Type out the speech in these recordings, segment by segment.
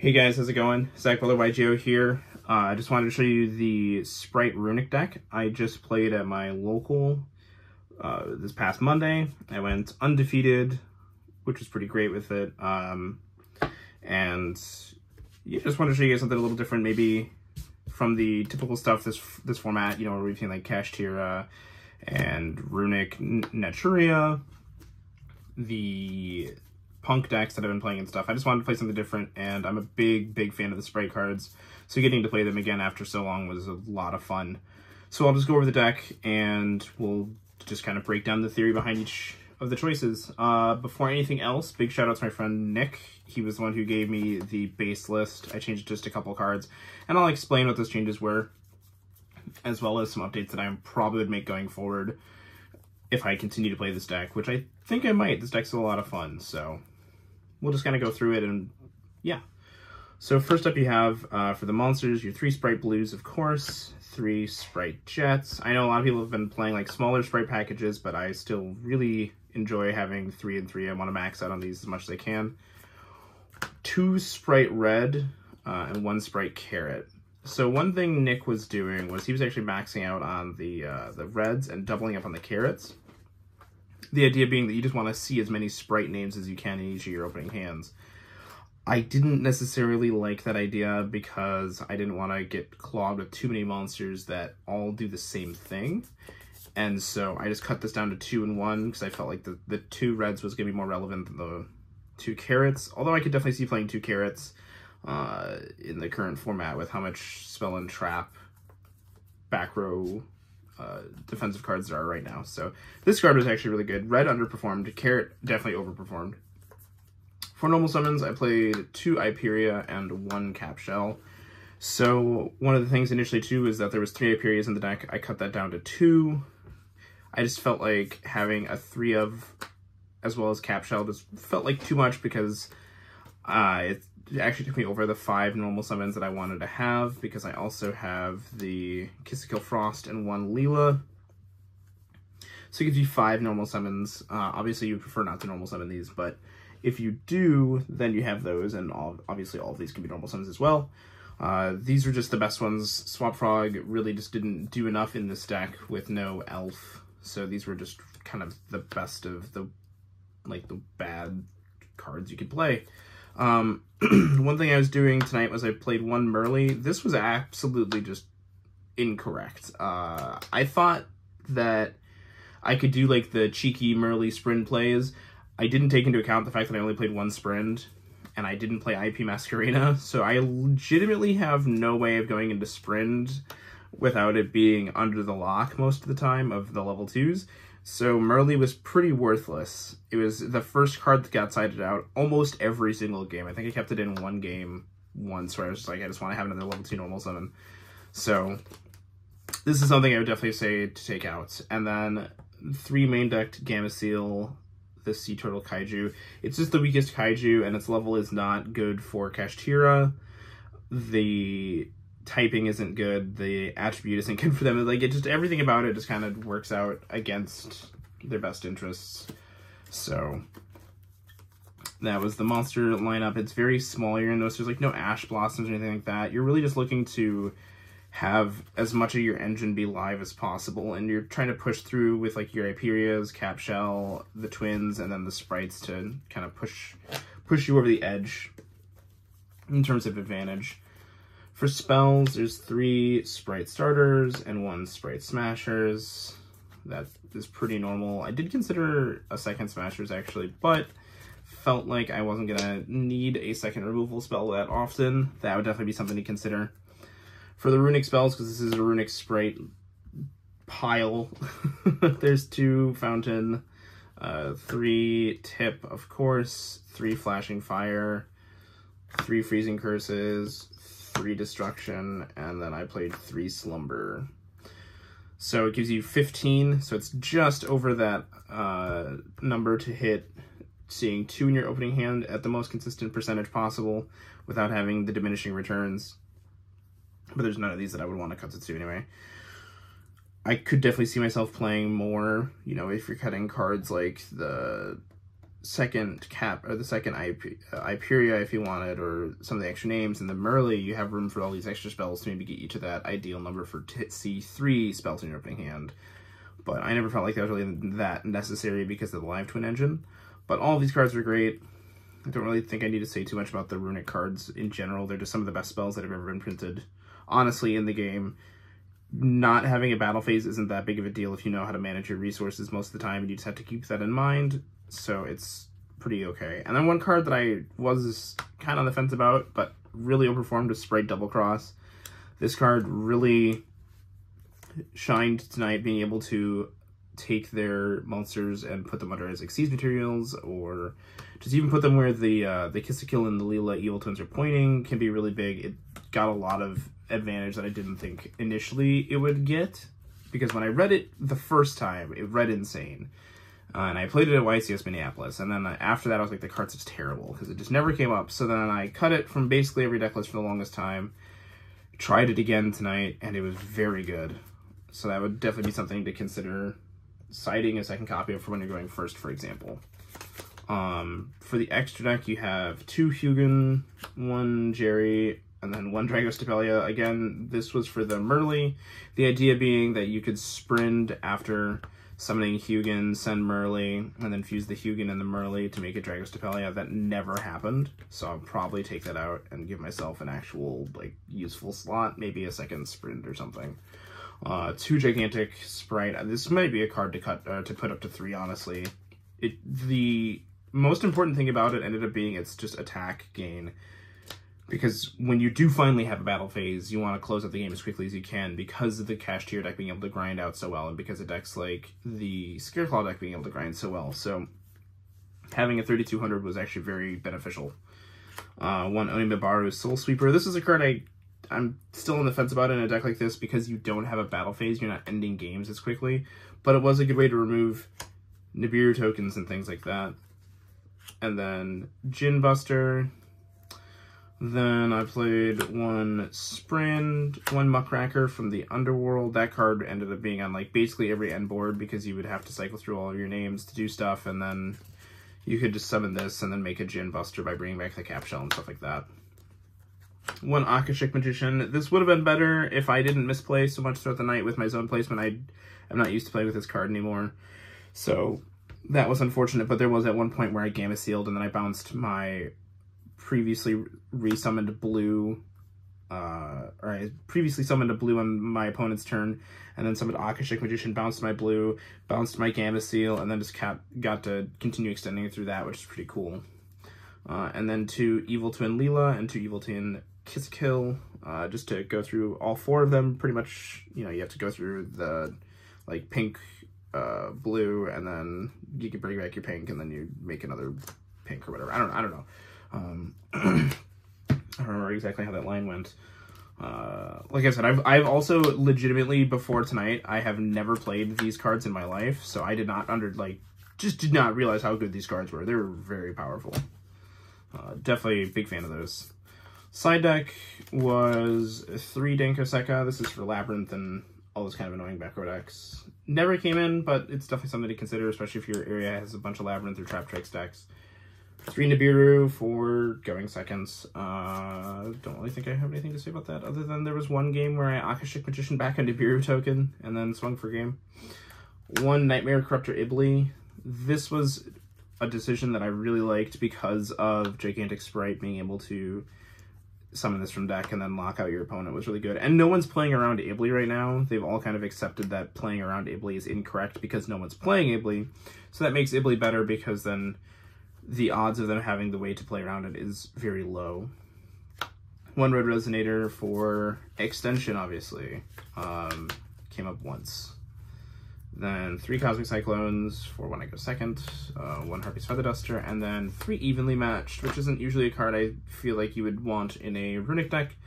Hey guys, how's it going? Zach Butler YGO here. I just wanted to show you the Spright Runick deck. I just played at my local this past Monday. I went undefeated, which was pretty great with it. And yeah, just wanted to show you guys something a little different, maybe from the typical stuff this format. You know, where we've seen like Kashtira and Runick, Naturia, the Punk decks that I've been playing and stuff. I just wanted to play something different, and I'm a big fan of the Spright cards, so getting to play them again after so long was a lot of fun. So I'll just go over the deck, and we'll just kind of break down the theory behind each of the choices. Before anything else, big shout out to my friend Nick. He was the one who gave me the base list. I changed just a couple cards, and I'll explain what those changes were, as well as some updates that I probably would make going forward if I continue to play this deck, which I think I might. This deck's a lot of fun, so we'll just kind of go through it, and yeah. So first up you have, for the monsters, your 3 Spright Blues, of course, 3 Spright Jets. I know a lot of people have been playing like smaller Spright packages, but I still really enjoy having 3 and 3. I want to max out on these as much as I can. 2 Spright Red, and 1 Spright Carrot. So one thing Nick was doing was he was actually maxing out on the reds and doubling up on the carrots. The idea being that you just want to see as many Spright names as you can in each of your opening hands. I didn't necessarily like that idea because I didn't want to get clogged with too many monsters that all do the same thing. And so I just cut this down to 2 and 1 because I felt like the 2 reds was going to be more relevant than the 2 carrots. Although I could definitely see playing 2 carrots in the current format with how much spell and trap back row defensive cards there are right now. So this card was actually really good. Red underperformed, Carrot definitely overperformed. For normal summons, I played 2 Iperia and 1 Cap Shell. So one of the things initially too is that there was 3 Iperias in the deck. I cut that down to 2. I just felt like having a 3 of as well as Cap Shell just felt like too much because it actually took me over the 5 normal summons that I wanted to have, because I also have the Kiss Kill Frost and 1 Leela. So it gives you 5 normal summons. Obviously you prefer not to normal summon these, but if you do, then you have those, and obviously all of these can be normal summons as well. These are just the best ones. Swap Frog really just didn't do enough in this deck with no elf, so these were just kind of the best of the bad cards you could play. One thing I was doing tonight was I played 1 Merly. This was absolutely just incorrect. I thought that I could do like the cheeky Merly sprint plays. I didn't take into account the fact that I only played 1 sprint, and I didn't play IP Masquerena, so I legitimately have no way of going into sprint without it being under the lock most of the time of the level 2s. So Merly was pretty worthless. It was the first card that got sided out almost every single game. I think I kept it in 1 game once where I was just like, I just want to have another level 2 normal summon. So this is something I would definitely say to take out. And then 3 main decked Gameciel, the Sea Turtle Kaiju. It's just the weakest Kaiju, and its level is not good for Kashtira. The typing isn't good, the attribute isn't good for them. Like, it just, everything about it just kind of works out against their best interests. So that was the monster lineup. It's very small. You're gonna notice there's like no Ash Blossoms or anything like that. You're really just looking to have as much of your engine be live as possible, and you're trying to push through with like your Iperias, Cap Shell, the Twins, and then the Sprites to kind of push you over the edge in terms of advantage. For spells, there's 3 Spright Starters and 1 Spright Smashers. That is pretty normal. I did consider a second Smashers actually, but felt like I wasn't gonna need a second removal spell that often. That would definitely be something to consider. For the Runick spells, because this is a Runick Spright pile, there's 2 Fountain, 3 Tip, of course, 3 Flashing Fire, 3 Freezing Curses, 3 Destruction, and then I played 3 Slumber. So it gives you 15, so it's just over that number to hit, seeing 2 in your opening hand at the most consistent percentage possible without having the diminishing returns. But there's none of these that I would want to cut to 2 anyway. I could definitely see myself playing more, you know, if you're cutting cards like the second cap, or the second Iperia if you wanted, or some of the extra names. And the Merly, you have room for all these extra spells to maybe get you to that ideal number for C3 spells in your opening hand. But I never felt like that was really that necessary because of the Live Twin engine. But all of these cards are great. I don't really think I need to say too much about the Runick cards in general. They're just some of the best spells that have ever been printed, honestly, in the game. Not having a battle phase isn't that big of a deal if you know how to manage your resources most of the time, and you just have to keep that in mind. So it's pretty okay. And then one card that I was kind of on the fence about, but really overperformed, is Spright Double Cross. This card really shined tonight, being able to take their monsters and put them under as Xyz materials, or just even put them where the Kill and the Leela Evil Twins are pointing can be really big. It got a lot of advantage that I didn't think initially it would get, because when I read it the first time, it read insane. And I played it at YCS Minneapolis, and then after that I was like, the card's just terrible, because it just never came up. So then I cut it from basically every deck list for the longest time, tried it again tonight, and it was very good. So that would definitely be something to consider citing a second copy of for when you're going first, for example. For the extra deck, you have 2 Hugin, 1 Jerry, and then 1 Dragostapelia. Again, this was for the Merly. The idea being that you could sprint after summoning Hugin, send Merly, and then fuse the Hugin and the Merly to make a Dragostapelia. That never happened, so I'll probably take that out and give myself an actual, like, useful slot, maybe a second sprint or something. 2 Gigantic Spright. This might be a card to cut to put up to 3, honestly. The most important thing about it ended up being it's just attack gain. Because when you do finally have a battle phase, you want to close out the game as quickly as you can, because of the Cash Tier deck being able to grind out so well, and because of decks like the Scareclaw deck being able to grind so well. So having a 3200 was actually very beneficial. 1 Onimabaru Soul Sweeper. This is a card I'm still on the fence about in a deck like this, because you don't have a battle phase, you're not ending games as quickly, but it was a good way to remove Nibiru tokens and things like that. And then Djinn Buster. Then I played 1 Sprint, 1 Muckracker from the Underworld. That card ended up being on like basically every end board, because you would have to cycle through all of your names to do stuff, and then you could just summon this and then make a Djinn Buster by bringing back the Cap Shell and stuff like that. 1 Akashic Magician. This would have been better if I didn't misplay so much throughout the night with my zone placement. I'm not used to playing with this card anymore, so that was unfortunate. But there was at one point where I Gamma Sealed, and then I bounced my previously resummoned blue, or I previously summoned a blue on my opponent's turn, and then summoned Akashic Magician, bounced my blue, bounced my Gamma Seal, and then just got to continue extending it through that, which is pretty cool. And then 2 Evil Twin Leela and 2 Evil Twin Kill, just to go through all 4 of them. Pretty much, you know, you have to go through the like pink, blue, and then you can bring back your pink, and then you make another pink or whatever. I don't know. I don't remember exactly how that line went. Like I said, I've also legitimately, before tonight, I have never played these cards in my life, so I did not just did not realize how good these cards were. They were very powerful. Definitely a big fan of those. Side deck was 3 Dankoseka. This is for Labyrinth and all those kind of annoying back row decks. Never came in, but it's definitely something to consider, especially if your area has a bunch of Labyrinth or Trap Tricks decks. 3 Nibiru for going seconds. Don't really think I have anything to say about that, other than there was one game where I Akashic Magician back a Nibiru token and then swung for game. 1 Nightmare Corruptor Ibli. This was a decision that I really liked because of Gigantic Spright being able to summon this from deck and then lock out your opponent was really good. And no one's playing around Ibli right now. They've all kind of accepted that playing around Ibli is incorrect because no one's playing Ibli. So that makes Ibli better, because then the odds of them having the way to play around it is very low. 1 Red Resonator for extension, obviously. Came up once. Then 3 Cosmic Cyclones for when I go second, 1 Harpy's Feather Duster, and then 3 Evenly Matched, which isn't usually a card I feel like you would want in a Runick deck,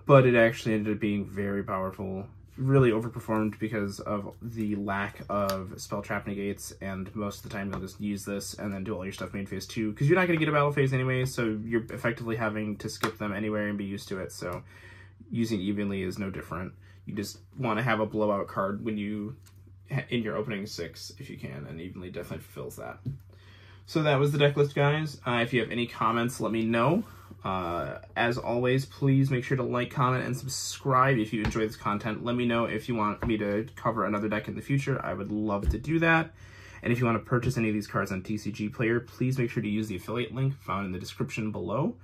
but it actually ended up being very powerful. Really overperformed because of the lack of spell trap negates, and most of the time you'll just use this and then do all your stuff main phase 2, because you're not going to get a battle phase anyway, so you're effectively having to skip them anywhere and be used to it, so using Evenly is no different. You just want to have a blowout card when you in your opening 6 if you can, and Evenly definitely fulfills that. So that was the deck list, guys. If you have any comments, let me know. As always, please make sure to like, comment, and subscribe if you enjoy this content. Let me know if you want me to cover another deck in the future. I would love to do that. And if you want to purchase any of these cards on TCG Player, please make sure to use the affiliate link found in the description below.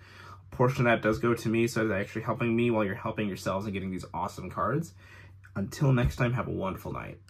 A portion of that does go to me, so it's actually helping me while you're helping yourselves and getting these awesome cards. Until next time, have a wonderful night.